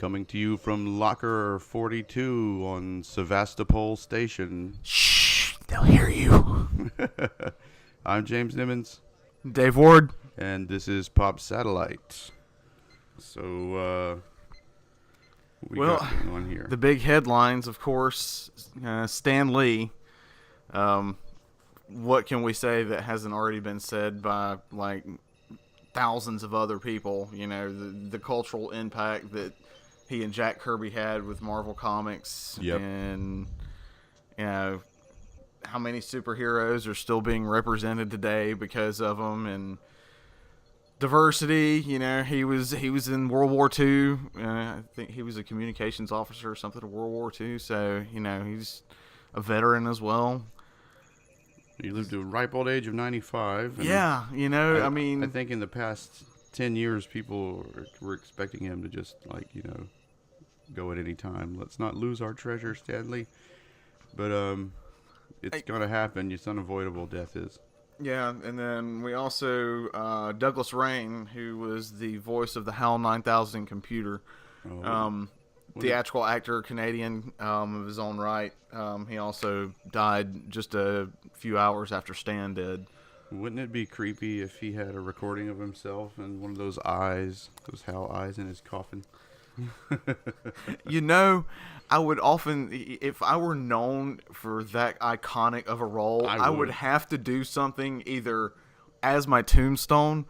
Coming to you from Locker 42 on Sevastopol Station. Shh, they'll hear you. I'm James Nimmons. Dave Ward. And this is PoP Satellite. So, what we got going on here? The big headlines, of course, Stan Lee. What can we say that hasn't already been said by, like, thousands of other people? You know, the cultural impact that he and Jack Kirby had with Marvel Comics. Yep. And, you know, how many superheroes are still being represented today because of him, and diversity. You know, he was in World War II. I think he was a communications officer or something in World War II. So, you know, he's a veteran as well. He lived to a ripe old age of 95. Yeah, you know, I mean, I think in the past 10 years, people were expecting him to just, like, you know, go at any time. Let's not lose our treasure, Stanley. But it's going to happen. It's unavoidable. Death is. Yeah, and then we also, Douglas Rain, who was the voice of the HAL 9000 computer, theatrical actor, Canadian, of his own right. He also died just a few hours after Stan did. Wouldn't it be creepy if he had a recording of himself and one of those eyes, those HAL eyes in his coffin? You know, I would often, if I were known for that iconic of a role, I would have to do something either as my tombstone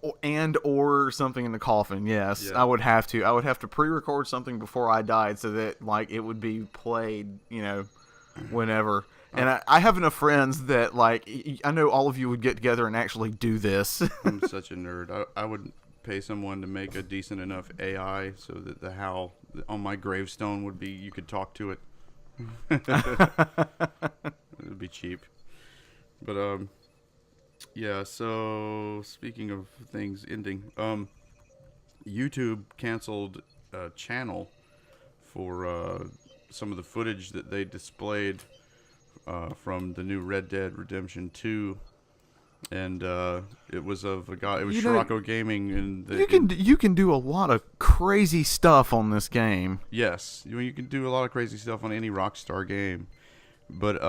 or something in the coffin. Yes, yeah. I would have to. I would have to pre-record something before I died so that, like, it would be played, you know, whenever. And I have enough friends that, like, I know all of you would get together and actually do this. I'm such a nerd. I would pay someone to make a decent enough AI so that the HAL on my gravestone would be, you could talk to it. It would be cheap. But, yeah, so speaking of things ending, YouTube canceled a channel for some of the footage that they displayed from the new Red Dead Redemption 2. And it was of a guy. It was Scirocco Gaming, and you can do a lot of crazy stuff on this game. Yes, you can do a lot of crazy stuff on any Rockstar game, but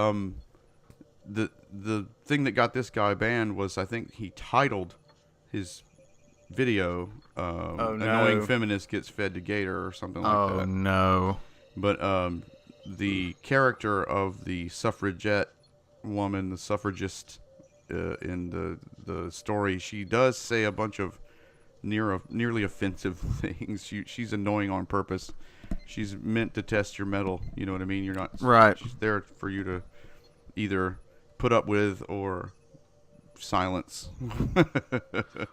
the thing that got this guy banned was, I think he titled his video "Annoying Feminist Gets Fed to Gator" or something like that. Oh no! But the character of the suffragette woman, the suffragist. In the story, she does say a bunch of nearly offensive things. She's annoying on purpose. She's meant to test your mettle. You know what I mean? You're not right. She's there for you to either put up with or silence.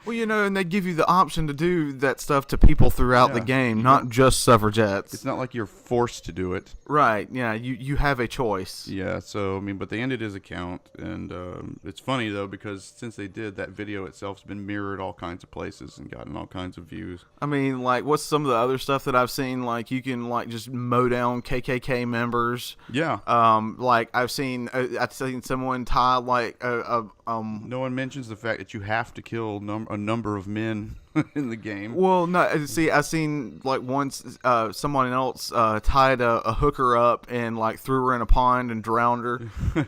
Well, you know, and they give you the option to do that stuff to people throughout the game, not just suffragettes. It's not like you're forced to do it. Right, yeah, you have a choice. Yeah, so, I mean, but they ended his account, and it's funny, though, because since they did, that video itself's been mirrored all kinds of places and gotten all kinds of views. I mean, like, what's some of the other stuff that I've seen? Like, you can, like, just mow down KKK members. Yeah. Like, I've seen someone tie, like, no one mentions the fact that you have to kill a number of men in the game. Well, no. See, I seen, like, once someone else tied a hooker up and, like, threw her in a pond and drowned her,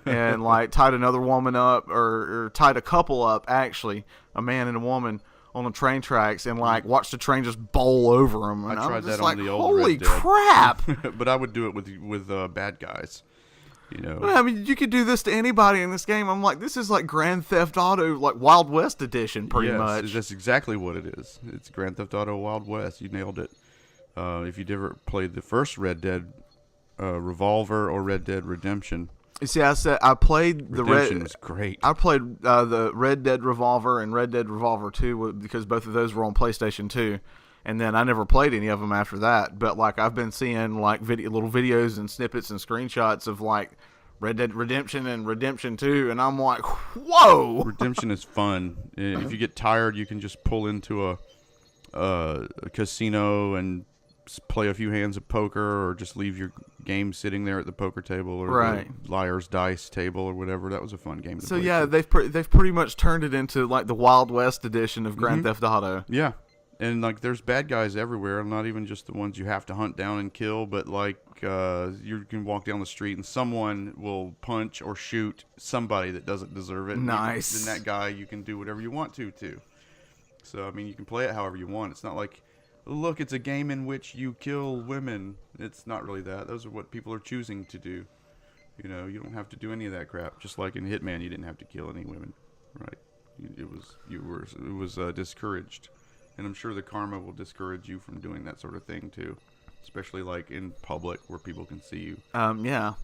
and, like, tied another woman up, or tied a couple up, actually, a man and a woman, on the train tracks, and, like, watched the train just bowl over them. And I tried that on the old Holy Red Dead. crap! But I would do it with bad guys. You know. Well, I mean, you could do this to anybody in this game. I'm like, this is like Grand Theft Auto, like Wild West edition, pretty much. That's exactly what it is. It's Grand Theft Auto Wild West. You nailed it. If you'd ever played the first Red Dead Revolver or Red Dead Redemption. You see, I played the Redemption was great. I played the Red Dead Revolver and Red Dead Revolver 2 because both of those were on PlayStation 2. And then I never played any of them after that. But, like, I've been seeing, like, little videos and snippets and screenshots of, like, Red Dead Redemption and Redemption 2. And I'm like, whoa! Redemption is fun. If you get tired, you can just pull into a casino and play a few hands of poker, or just leave your game sitting there at the poker table or the Liar's Dice table or whatever. That was a fun game to play. So, yeah, they've pretty much turned it into, like, the Wild West edition of Grand Theft Auto. Yeah. And like, there's bad guys everywhere. Not even just the ones you have to hunt down and kill, but like, you can walk down the street and someone will punch or shoot somebody that doesn't deserve it. Nice. Then that guy, you can do whatever you want to. So I mean, you can play it however you want. It's not like, look, it's a game in which you kill women. It's not really that. Those are what people are choosing to do. You know, you don't have to do any of that crap. Just like in Hitman, you didn't have to kill any women, right? It was discouraged. And I'm sure the karma will discourage you from doing that sort of thing too, especially like in public where people can see you. Yeah.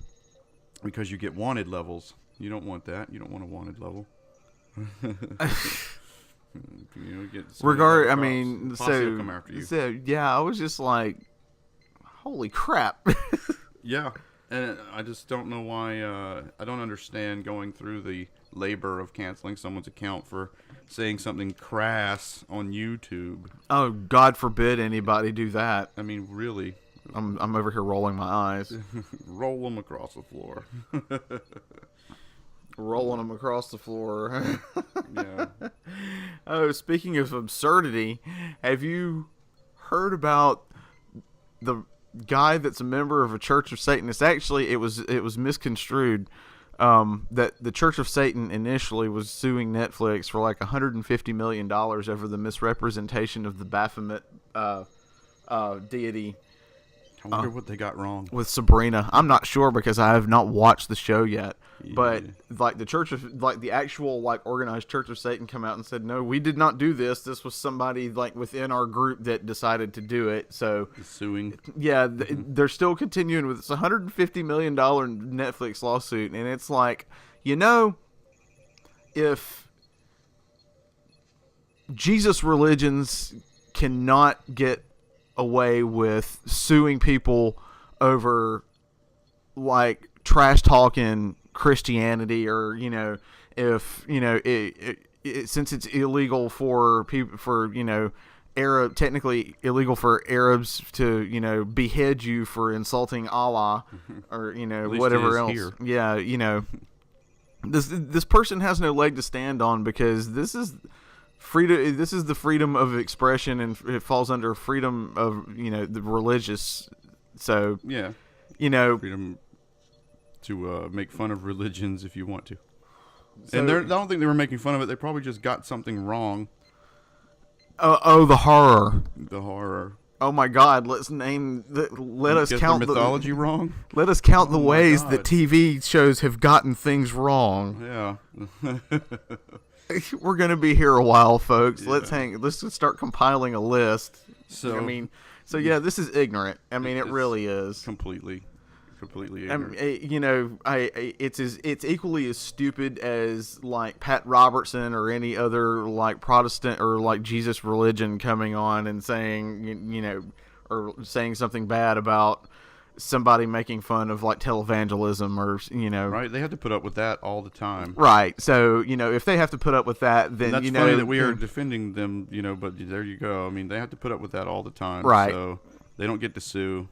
Because you get wanted levels. You don't want that. You don't want a wanted level. I mean, so come after you. So yeah, I was just like, holy crap. Yeah. And I just don't know why. I don't understand going through the labor of canceling someone's account for saying something crass on YouTube. Oh, God forbid anybody do that. I mean, really. I'm over here rolling my eyes. Roll them across the floor. Rolling them across the floor. Yeah. Oh, speaking of absurdity, have you heard about the guy that's a member of a Church of Satan? It's actually, it was misconstrued. That the Church of Satan initially was suing Netflix for like $150 million over the misrepresentation of the Baphomet deity. I wonder what they got wrong with Sabrina. I'm not sure because I have not watched the show yet. Yeah. But like the actual like organized Church of Satan come out and said, no, we did not do this. This was somebody like within our group that decided to do it. So suing. Yeah, they're still continuing with this $150 million Netflix lawsuit, and it's like, you know, if Jesus religions cannot get away with suing people over like trash talking Christianity, or you know, if you know since it's illegal for people, for you know, technically illegal for Arabs to, you know, behead you for insulting Allah, or you know, whatever else. Here. Yeah, you know, this person has no leg to stand on, because this is freedom. This is the freedom of expression, and it falls under freedom of, you know, the religious. So yeah, you know, freedom to make fun of religions if you want to. So, and I don't think they were making fun of it. They probably just got something wrong. Oh, the horror. The horror. Oh my God! Let us count the mythology wrong. Let us count the ways that TV shows have gotten things wrong. Yeah. We're gonna be here a while, folks. Yeah. Let's just start compiling a list. So I mean, this is ignorant. I mean, it really is completely ignorant. You know, it's equally as stupid as like Pat Robertson or any other like Protestant or like Jesus religion coming on and saying, you know, or saying something bad about somebody making fun of like televangelism, or you know, right? They have to put up with that all the time, right? So you know, if they have to put up with that, then that's you know funny that we are defending them, you know. But there you go. I mean, they have to put up with that all the time, right? So they don't get to sue.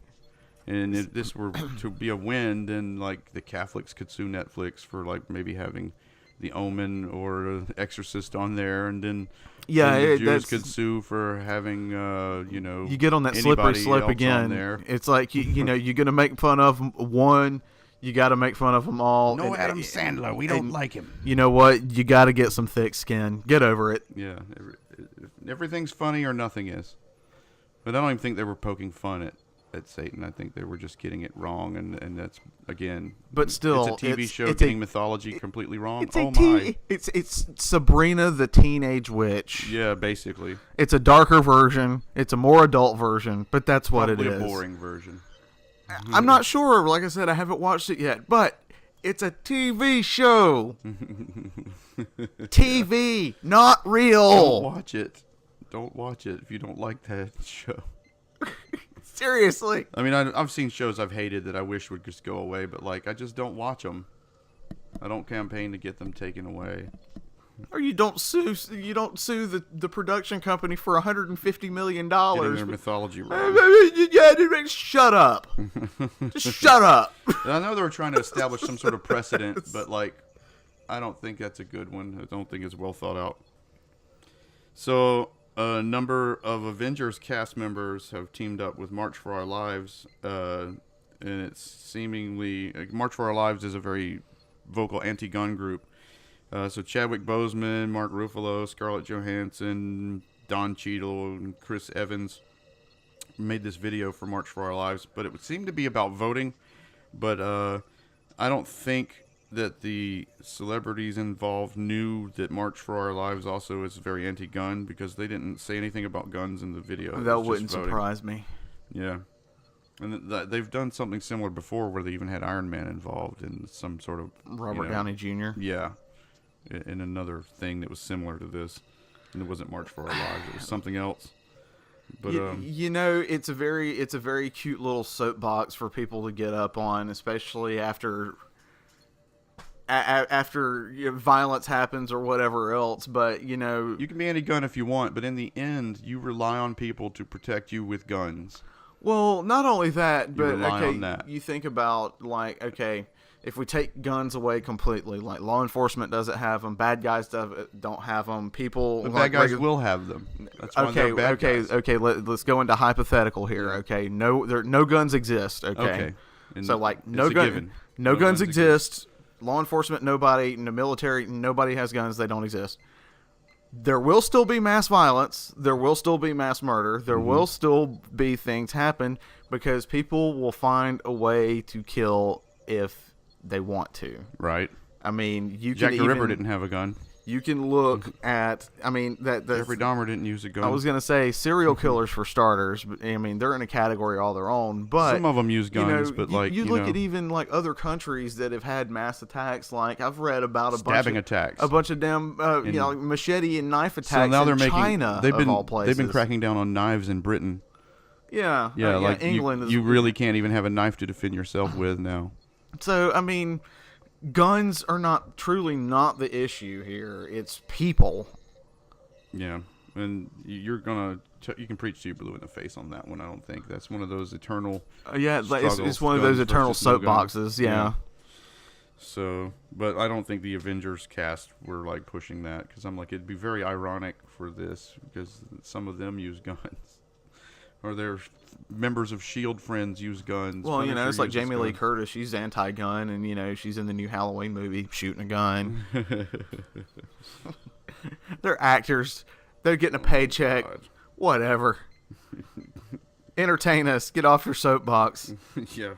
And if this were to be a win, then like the Catholics could sue Netflix for like maybe having The Omen or Exorcist on there, and then the Jews could sue for having you know, you get on that slippery slope again. It's like you know, you're gonna make fun of one, you got to make fun of them all. No, Adam Sandler, we don't like him. You know what? You got to get some thick skin. Get over it. Yeah, everything's funny or nothing is. But I don't even think they were poking fun at Satan. I think they were just getting it wrong, and that's, again, but still, it's a TV show getting mythology completely wrong. It's Sabrina the Teenage Witch. Yeah, basically. It's a darker version. It's a more adult version, but that's what it is. Probably a boring version. I'm not sure. Like I said, I haven't watched it yet, but it's a TV show. TV, not real. Don't watch it if you don't like that show. Seriously. I mean, I've seen shows I've hated that I wish would just go away, but like, I just don't watch them. I don't campaign to get them taken away. Or you don't sue the production company for $150 million. Getting their mythology wrong. Yeah, shut up. Just shut up. And I know they were trying to establish some sort of precedent, but like, I don't think that's a good one. I don't think it's well thought out. So A number of Avengers cast members have teamed up with March for Our Lives, and it's seemingly March for Our Lives is a very vocal anti-gun group. So Chadwick Boseman, Mark Ruffalo, Scarlett Johansson, Don Cheadle, and Chris Evans made this video for March for Our Lives, but it would seem to be about voting. But I don't think that the celebrities involved knew that March for Our Lives also is very anti-gun, because they didn't say anything about guns in the video. That wouldn't surprise me. Yeah. And they've done something similar before where they even had Iron Man involved in some sort of... Robert Downey Jr.? Yeah. In another thing that was similar to this. And it wasn't March for Our Lives. It was something else. But it's a very cute little soapbox for people to get up on, especially after violence happens or whatever else. But you can be anti-gun if you want, but in the end, you rely on people to protect you with guns. Well, not only that, but you think about if we take guns away completely, like law enforcement doesn't have them, bad guys don't have them, people... The bad guys will have them. That's why they're bad guys. Let's go into hypothetical here, okay? No guns exist, okay? So, no guns exist, law enforcement, nobody, in the military, nobody has guns, they don't exist. There will still be mass violence, there will still be mass murder, there will still be things happen, because people will find a way to kill if they want to. Right. I mean, Jack the Ripper didn't have a gun. You can look at, Jeffrey Dahmer didn't use a gun. I was going to say serial killers for starters, but I mean, they're in a category all their own, but some of them use guns, but you look at even like other countries that have had mass attacks, like I've read about a bunch of damn machete and knife attacks in China, of all places. They've been cracking down on knives in Britain. Yeah. England. You really can't even have a knife to defend yourself with now. So, I mean, guns are truly not the issue here. It's people. Yeah, and you can preach to your blue in the face on that one. I don't think that's one of those eternal. It's one of those eternal soapboxes. Yeah. So, but I don't think the Avengers cast were like pushing that, because I'm like, it'd be very ironic for this because some of them use guns. Or their members of S.H.I.E.L.D. friends use guns. Well, it's like Jamie Lee Curtis. She's anti-gun, and, she's in the new Halloween movie shooting a gun. They're actors. They're getting a paycheck. God. Whatever. Entertain us. Get off your soapbox. Yeah,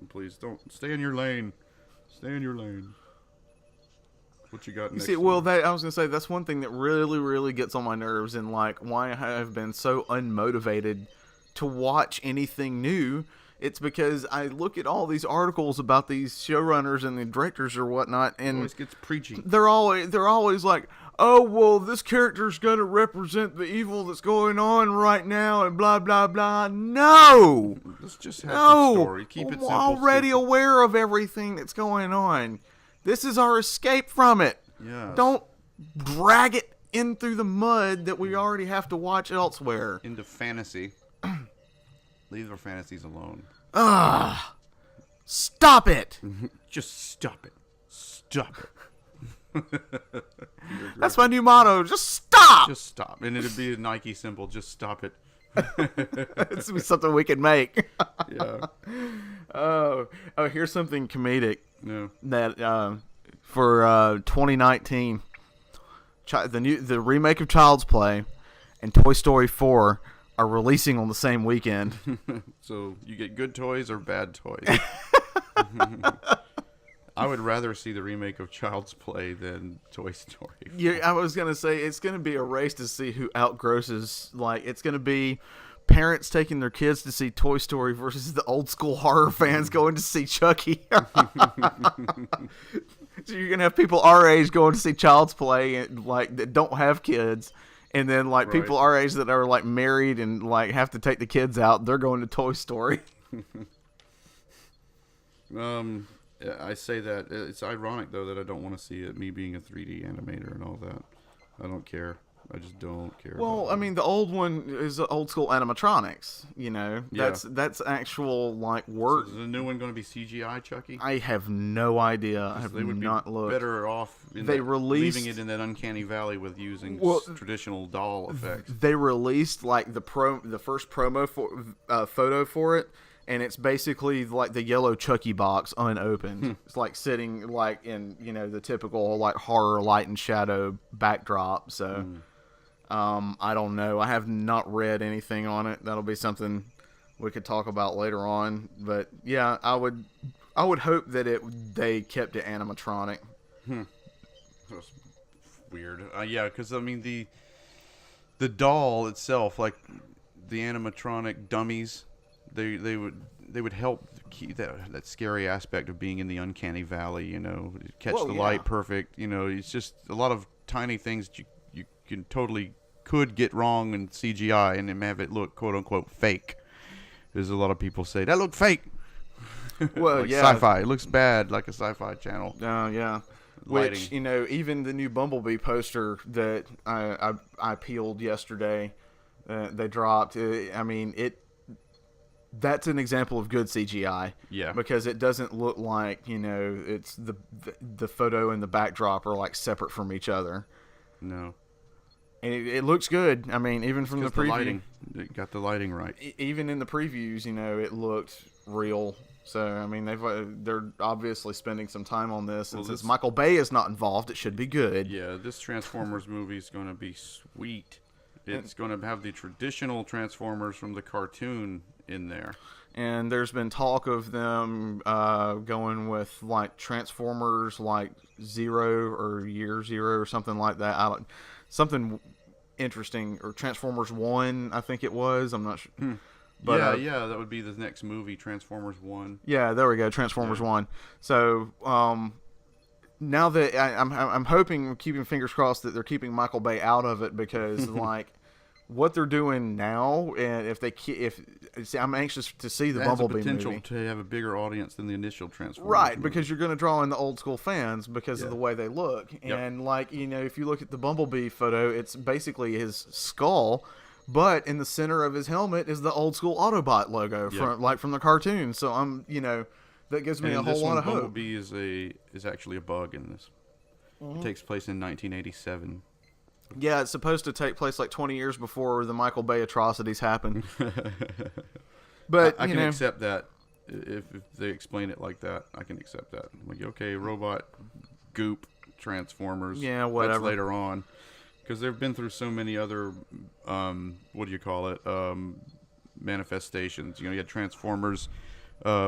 please. Don't. Stay in your lane. Stay in your lane. What you got next? I was going to say, that's one thing that really, really gets on my nerves, and, why I have been so unmotivated to watch anything new. It's because I look at all these articles about these showrunners and the directors or whatnot, and always gets preachy. They're always like, oh, well, this character's going to represent the evil that's going on right now, and blah, blah, blah. No! Let's just have some story. Keep it simple. I'm already aware of everything that's going on. This is our escape from it. Yeah. Don't drag it in through the mud that we already have to watch elsewhere. Into fantasy. Leave our fantasies alone. Stop it! Just stop it. Stop it. That's my new motto. Just stop! Just stop. And it'd be a Nike symbol. Just stop it. It's something we can make. Yeah. Oh, here's something comedic. Yeah. That for 2019, the remake of Child's Play and Toy Story 4 are releasing on the same weekend. So you get good toys or bad toys? I would rather see the remake of Child's Play than Toy Story 4. Yeah, I was going to say, it's going to be a race to see who outgrosses. It's going to be parents taking their kids to see Toy Story versus the old school horror fans going to see Chucky. So you're going to have people our age going to see Child's Play and that don't have kids. And then people our age that are married and have to take the kids out, they're going to Toy Story. I say that it's ironic though that I don't want to see it. Me being a 3D animator and all that, I don't care. I just don't care. Well, I mean, the old one is old school animatronics. You know, that's actual like work. So is the new one going to be CGI, Chucky? I have no idea. I have not looked. Better off leaving it in that uncanny valley with using traditional doll effects. They released like the first promo photo for it, and it's basically like the yellow Chucky box unopened. It's like sitting like in the typical like horror light and shadow backdrop. So. I don't know. I have not read anything on it. That'll be something we could talk about later on. But yeah, I would hope that they kept it animatronic. That's weird. Yeah, because I mean the doll itself, like the animatronic dummies, they would help keep that scary aspect of being in the uncanny valley. Catch the light perfect. It's just a lot of tiny things that you can could get wrong in CGI and then have it look quote unquote fake. There's a lot of people say that look fake. Well, like sci-fi. It looks bad like a sci-fi channel. Yeah. Lighting. Which even the new Bumblebee poster that I peeled yesterday, they dropped. I mean that's an example of good CGI. Yeah. Because it doesn't look like it's the photo and the backdrop are like separate from each other. No. And it looks good. I mean, even from the preview. Lighting. It got the lighting right. Even in the previews, it looked real. So, I mean, they're obviously spending some time on this. And since Michael Bay is not involved, it should be good. Yeah, this Transformers movie is going to be sweet. It's going to have the traditional Transformers from the cartoon in there. And there's been talk of them going with, like, Transformers, like, Zero or Year Zero or something like that. Something interesting, or Transformers 1, I think it was. I'm not sure. But, yeah, that would be the next movie, Transformers 1. Yeah, there we go, Transformers 1. So, now that I'm hoping, keeping fingers crossed that they're keeping Michael Bay out of it, because like what they're doing now, and I'm anxious to see the Bumblebee movie. Potential to have a bigger audience than the initial Transformers. Right, movie. because you're going to draw in the old school fans because of the way they look. Yep. And like, if you look at the Bumblebee photo, it's basically his skull, but in the center of his helmet is the old school Autobot logo from the cartoon. So that gives me a whole lot of hope. Bumblebee is actually a bug in this. Mm-hmm. It takes place in 1987. Yeah, it's supposed to take place like 20 years before the Michael Bay atrocities happened. But I can accept that if they explain it like that. I can accept that. I'm like, okay, robot goop Transformers. Yeah, whatever. That's later on, because they've been through so many other manifestations. You had Transformers,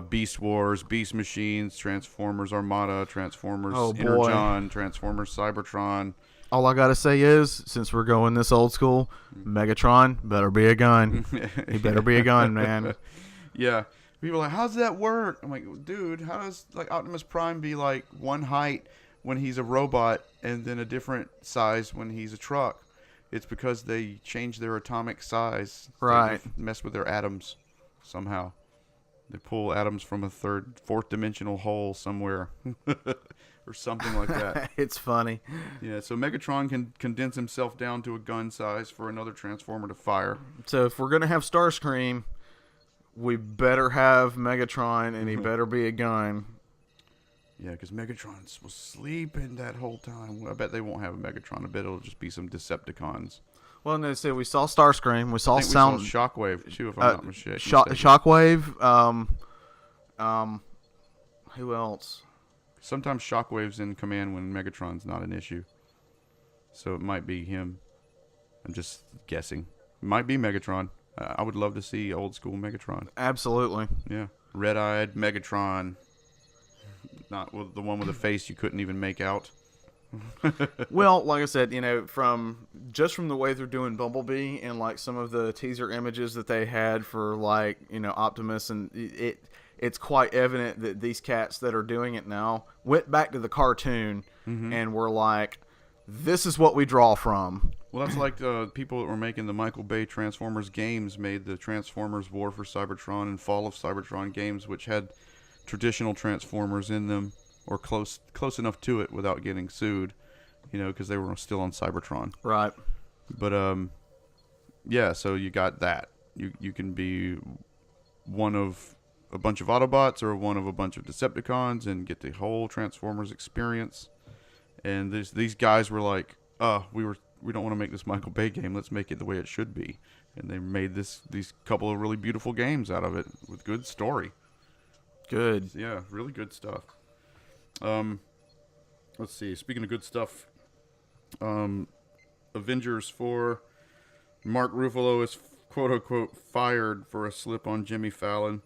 Beast Wars, Beast Machines, Transformers Armada, Transformers Energon, Transformers Cybertron. All I gotta say is, since we're going this old school, Megatron better be a gun. He better be a gun, man. Yeah. People are like, how's that work? I'm like, dude, how does Optimus Prime be like one height when he's a robot and then a different size when he's a truck? It's because they change their atomic size. Right. They mess with their atoms somehow. They pull atoms from a fourth dimensional hole somewhere. Or something like that. It's funny. Yeah, so Megatron can condense himself down to a gun size for another Transformer to fire. So if we're going to have Starscream, we better have Megatron, and he better be a gun. Yeah, because Megatron was sleeping that whole time. I bet they won't have a Megatron. I bet it'll just be some Decepticons. Well, no, so we saw Starscream. We saw we saw Shockwave, too, if I'm not mistaken. Shockwave. Who else? Sometimes Shockwave's in command when Megatron's not an issue. So it might be him. I'm just guessing. It might be Megatron. I would love to see old school Megatron. Absolutely. Yeah. Red-eyed Megatron. Not the one with a face you couldn't even make out. Well, like I said, from the way they're doing Bumblebee and like some of the teaser images that they had for like, Optimus, and it's quite evident that these cats that are doing it now went back to the cartoon and were like, this is what we draw from. Well, that's like the people that were making the Michael Bay Transformers games made the Transformers War for Cybertron and Fall of Cybertron games, which had traditional Transformers in them, or close enough to it without getting sued, because they were still on Cybertron. Right. But yeah. So you got that. You can be one of a bunch of Autobots or one of a bunch of Decepticons and get the whole Transformers experience. And these guys were like, we don't want to make this Michael Bay game. Let's make it the way it should be. And they made these couple of really beautiful games out of it with good story. Good. Yeah, really good stuff. Let's see. Speaking of good stuff, Avengers 4, Mark Ruffalo is quote unquote fired for a slip on Jimmy Fallon.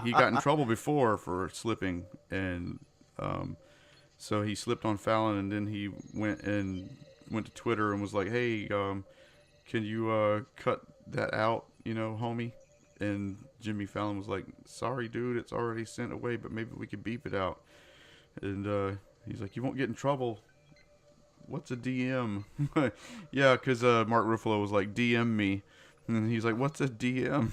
he got in trouble before for slipping, and so he slipped on Fallon, and then he went to Twitter and was like, "Hey, can you cut that out, homie?" And Jimmy Fallon was like, "Sorry, dude, it's already sent away, but maybe we could beep it out." And he's like, "You won't get in trouble. What's a DM?" Yeah, because Mark Ruffalo was like, "DM me." And he's like, "What's a DM?"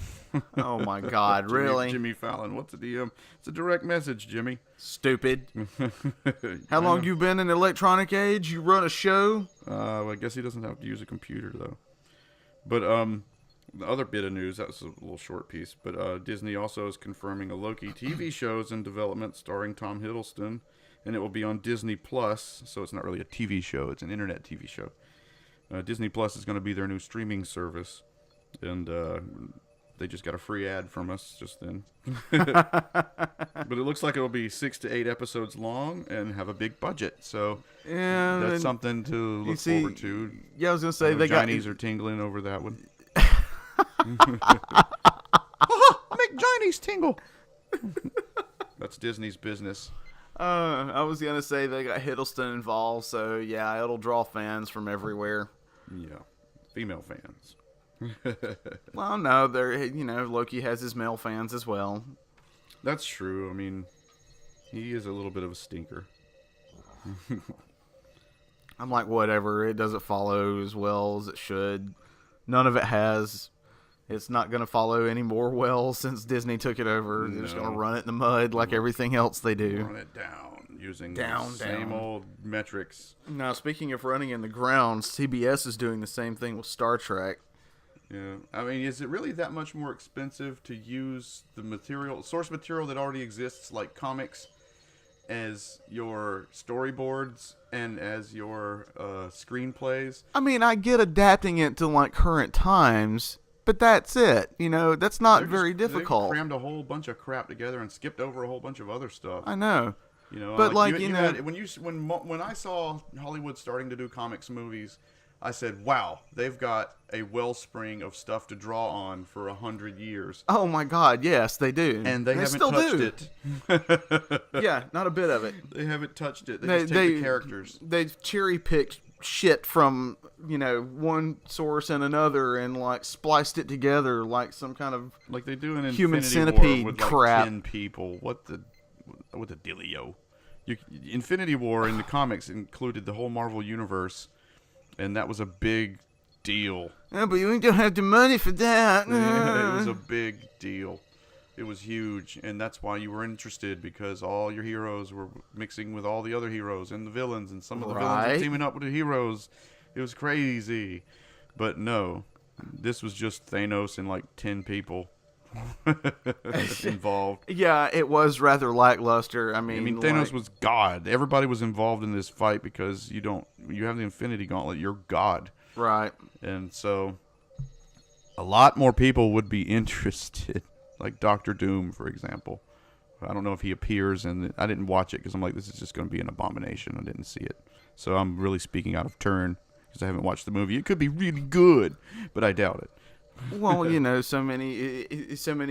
Oh, my God, really? Jimmy Fallon, what's a DM? It's a direct message, Jimmy. Stupid. How long you been in the electronic age? You run a show? I guess he doesn't have to use a computer, though. But the other bit of news, that was a little short piece, but Disney also is confirming a Loki TV show is in development starring Tom Hiddleston, and it will be on Disney Plus, so it's not really a TV show, it's an internet TV show. Disney Plus is going to be their new streaming service, and they just got a free ad from us just then. But it looks like it will be 6 to 8 episodes long and have a big budget, so yeah, that's something to look forward to. Yeah, I was going to say, the Chinese are tingling over that one. Make Chinese tingle. That's Disney's business. I was going to say they got Hiddleston involved, so yeah, it'll draw fans from everywhere. Yeah, female fans. Well, no, Loki has his male fans as well. That's true. I mean, he is a little bit of a stinker. I'm like, whatever. It doesn't follow as well as it should. None of it has. It's not going to follow any more well since Disney took it over. They're just going to run it in the mud like everything else they do. Run it down using the same old metrics. Now, speaking of running in the ground, CBS is doing the same thing with Star Trek. Yeah, I mean, is it really that much more expensive to use the source material that already exists, like comics, as your storyboards and as your screenplays? I mean, I get adapting it to like current times, but that's it. That's not very difficult. They crammed a whole bunch of crap together and skipped over a whole bunch of other stuff. I know. But when I saw Hollywood starting to do comics movies, I said, "Wow, they've got a wellspring of stuff to draw on for 100 years." Oh my God, yes, they do, and they haven't touched it. Yeah, not a bit of it. They haven't touched it. They just take the characters. They've cherry picked shit from one source and another and like spliced it together like some kind of like they do in human Infinity centipede War with crap. Like 10 people. What the dealio? Infinity War in the comics included the whole Marvel universe. And that was a big deal. Yeah, but you don't have the money for that. Yeah, it was a big deal. It was huge, and that's why you were interested, because all your heroes were mixing with all the other heroes and the villains, and some of the villains were teaming up with the heroes. It was crazy. But no, this was just Thanos and like 10 people involved. Yeah, it was rather lackluster. I mean, Thanos was God. Everybody was involved in this fight because you have the Infinity Gauntlet. You're God. Right. And so a lot more people would be interested, like Doctor Doom, for example. I don't know if he appears, and I didn't watch it because I'm like, this is just going to be an abomination. I didn't see it. So I'm really speaking out of turn because I haven't watched the movie. It could be really good, but I doubt it. Well, so many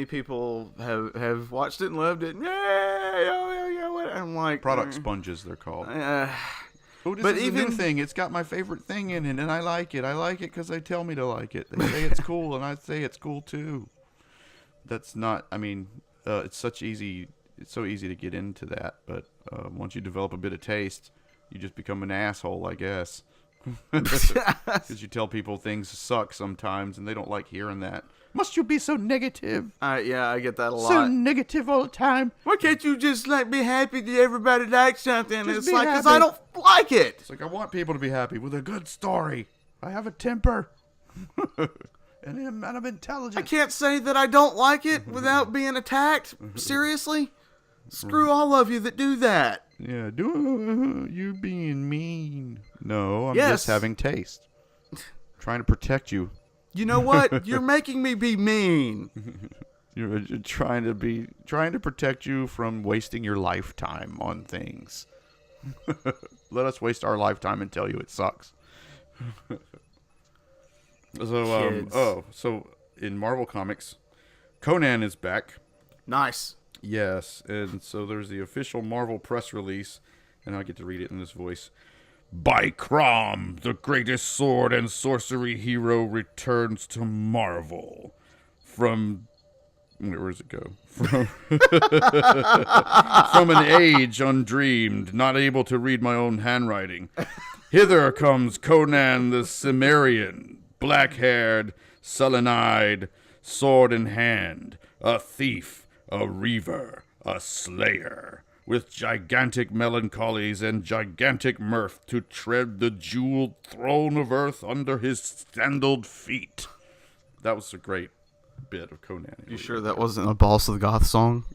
people have watched it and loved it. Yeah. I'm like, product sponges, they're called. This is a new thing. It's got my favorite thing in it, and I like it. I like it because they tell me to like it. They say it's cool, and I say it's cool too. That's not. I mean, it's so easy to get into that, but once you develop a bit of taste, you just become an asshole, I guess. Because you tell people things suck sometimes, and they don't like hearing that. Must you be so negative? Yeah, I get that a lot. So negative all the time. Why can't you just be happy that everybody likes something? Just It's be like, because happy. I don't like it. It's like, I want people to be happy with a good story. I have a temper. and I'm intelligent. I can't say that I don't like it without being attacked. Seriously? Screw all of you that do that. Yeah, you being mean. No, I'm Yes. just having taste. Trying to protect you. You know what? You're making me be mean. You're trying to protect you from wasting your lifetime on things. Let us waste our lifetime and tell you it sucks. So in Marvel Comics, Conan is back. Nice. Yes, and so there's the official Marvel press release, and I get to read it in this voice. By Crom, the greatest sword and sorcery hero returns to Marvel. From... Where does it go? From an age undreamed, not able to read my own handwriting. Hither comes Conan the Cimmerian, black-haired, sullen-eyed, sword in hand, a thief, a reaver, a slayer, with gigantic melancholies and gigantic mirth to tread the jeweled throne of earth under his sandaled feet. That was a great bit of Conan. You sure that wasn't a Boss of the Goth song?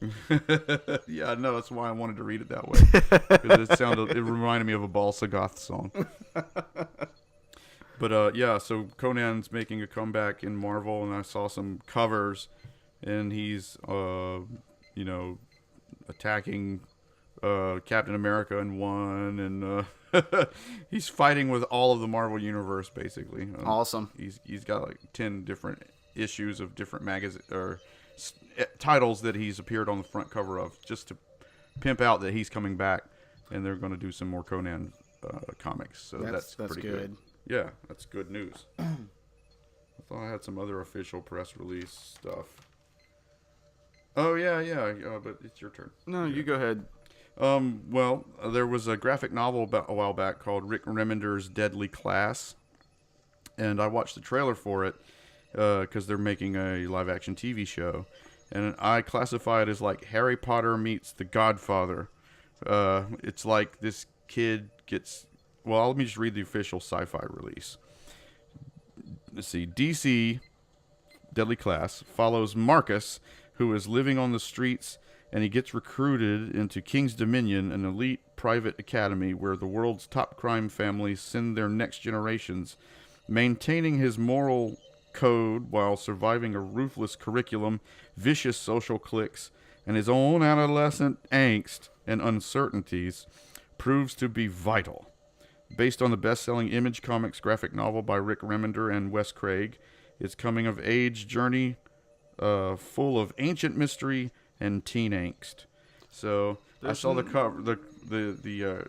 Yeah, no, that's why I wanted to read it that way. Because it reminded me of a Balsa Goth song. But yeah, so Conan's making a comeback in Marvel, and I saw some covers, and he's attacking Captain America in one, and he's fighting with all of the Marvel universe basically. Awesome. He's got like 10 different issues of different titles that he's appeared on the front cover of, just to pimp out that he's coming back, and they're going to do some more Conan comics. So that's pretty good. Yeah, that's good news. I thought I had some other official press release stuff. Oh yeah, but it's your turn. No, you go ahead. Well, there was a graphic novel a while back called Rick Remender's Deadly Class, and I watched the trailer for it because they're making a live-action TV show, and I classify it as like Harry Potter meets The Godfather. It's like this kid gets... Well, let me just read the official sci-fi release. Let's see. DC Deadly Class follows Marcus, who is living on the streets, and he gets recruited into King's Dominion, an elite private academy where the world's top crime families send their next generations, maintaining his moral code while surviving a ruthless curriculum, vicious social cliques, and his own adolescent angst and uncertainties proves to be vital. Based on the best-selling Image Comics graphic novel by Rick Remender and Wes Craig, its coming-of-age journey full of ancient mystery and teen angst. So I saw the cover, the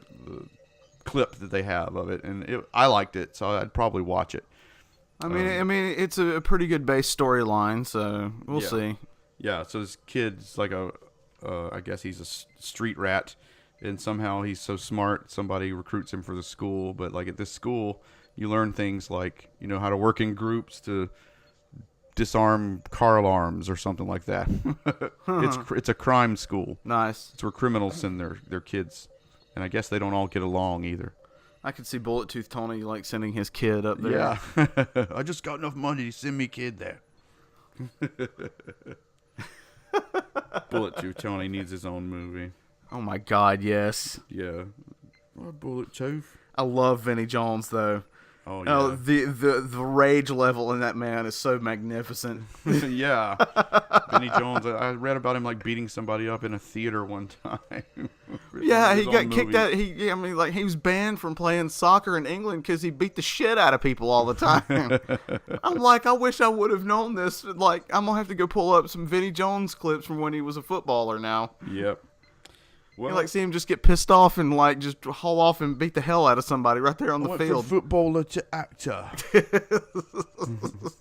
clip that they have of it, and I liked it, so I'd probably watch it. I mean, it's a pretty good base storyline, so we'll see. Yeah, so this kid's like I guess he's a street rat, and somehow he's so smart, somebody recruits him for the school. But like at this school, you learn things like, how to work in groups to disarm car alarms or something like that. It's a crime school. Nice. It's where criminals send their kids, and I guess they don't all get along either. I could see Bullet Tooth Tony sending his kid up there. Yeah. I just got enough money to send me kid there. Bullet Tooth Tony needs his own movie. Oh my God, yes. Yeah. Bullet Tooth. I love Vinnie Jones though. Oh yeah. Oh, the rage level in that man is so magnificent. Yeah. Vinnie Jones. I read about him beating somebody up in a theater one time. Yeah, he got kicked out. He was banned from playing soccer in England because he beat the shit out of people all the time. I'm like, I wish I would have known this. I'm gonna have to go pull up some Vinnie Jones clips from when he was a footballer now. Yep. Well, you see him just get pissed off and just haul off and beat the hell out of somebody right there on the field. From footballer to actor.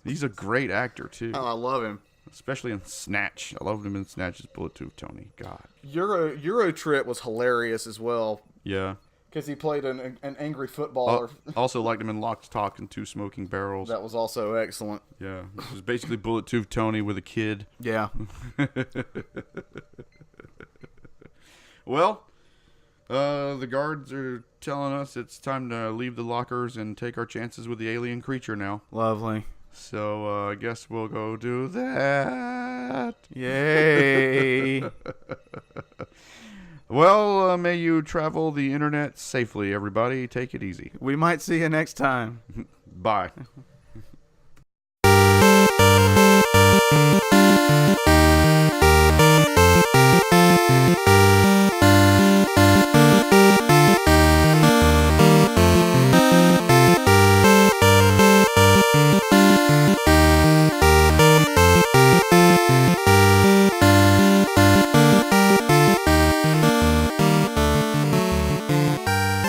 He's a great actor too. Oh, I love him. Especially in Snatch. I loved him in Snatch as Bullet Tooth Tony. God. Euro Trip was hilarious as well. Yeah. Because he played an angry footballer. Also liked him in Lock, Stock, and Two Smoking Barrels. That was also excellent. Yeah. It was basically Bullet Tooth Tony with a kid. Yeah. Well, the guards are telling us it's time to leave the lockers and take our chances with the alien creature now. Lovely. So I guess we'll go do that. Yay. Well, may you travel the internet safely, everybody. Take it easy. We might see you next time. Bye.